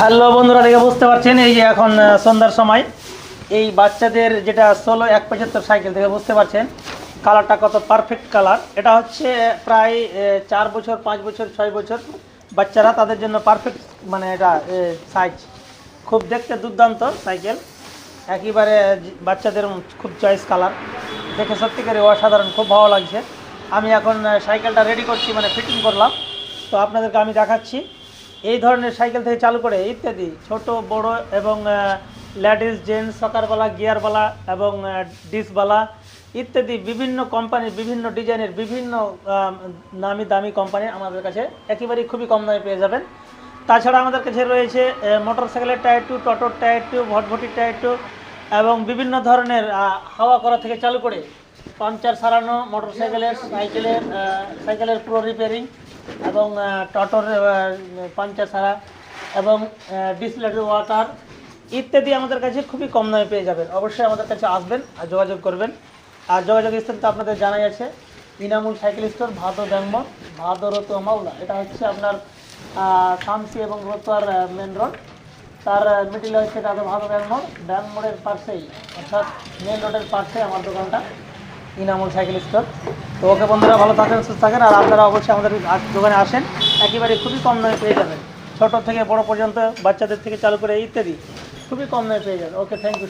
Hello বন্ধুরা, দেখে বুঝতে পারছেন এই যে এখন সন্ধ্যার সময় এই বাচ্চাদের যেটা 16 175 সাইকেল থেকে বুঝতে পারছেন কালারটা কত পারফেক্ট কালার। এটা হচ্ছে প্রায় 4 বছর 5 বছর 6 বছর বাচ্চারা, তাদের জন্য পারফেক্ট, মানে এটা সাইজ খুব দেখতে দুর্দান্ত সাইকেল, একেবারে বাচ্চাদের খুব চয়েস কালার, দেখে সত্যিকারে অসাধারণ, খুব ভালো লাগছে। আমি এখন সাইকেলটা রেডি করছি, মানে ফিটিং করলাম, তো আপনাদেরকে আমি দেখাচ্ছি। এই ধরনের সাইকেল থেকে চালু করে ইত্যাদি ছোট বড় এবং লেডিস জেন্টস, সকারওয়ালা, গিয়ারওয়ালা এবং ডিসওয়ালা ইত্যাদি বিভিন্ন কোম্পানির, বিভিন্ন ডিজাইনের, বিভিন্ন নামি দামি কোম্পানি আমাদের কাছে একেবারেই খুবই কম দামে পেয়ে যাবেন। তাছাড়া আমাদের কাছে রয়েছে মোটর সাইকেলের টায়ার টু, টোটোর টায়ার টু, ভটভটির টায়ার টু এবং বিভিন্ন ধরনের হাওয়া করা থেকে চালু করে পাংচার সারানো, মোটর সাইকেলের সাইকেলের পুরো রিপেয়ারিং এবং টোটোর পাংচার সারা এবং ডিসপ্লেটের ওয়াটার ইত্যাদি আমাদের কাছে খুবই কম দামে পেয়ে যাবেন। অবশ্যই আমাদের কাছে আসবেন আর যোগাযোগ করবেন। আর যোগাযোগ স্থান তো আপনাদের জানাই আছে, ইনামুল সাইকেল স্টোর, ভাদর ব্যাংমোড়, ভাদর রতুয়া মাওলা। এটা হচ্ছে আপনার শামসি এবং রতুয়ার মেন রোড, তার মিডিলে হচ্ছে তাদের ভাদর ব্যাংমোড়ের পাশেই, অর্থাৎ মেন রোডের পাশে আমার দোকানটা, ইনামুল সাইকেল স্টোর। তো ওকে বন্ধুরা, ভালো থাকেন, সুস্থ থাকেন, আর আপনারা অবশ্যই আমাদের দোকানে আসেন, একেবারে খুবই কম দামে পেয়ে যাবেন। ছোট থেকে বড় পর্যন্ত, বাচ্চাদের থেকে চালু করে ইত্যাদি খুবই কম দামে পেয়ে যাবেন। ওকে, থ্যাংক ইউ।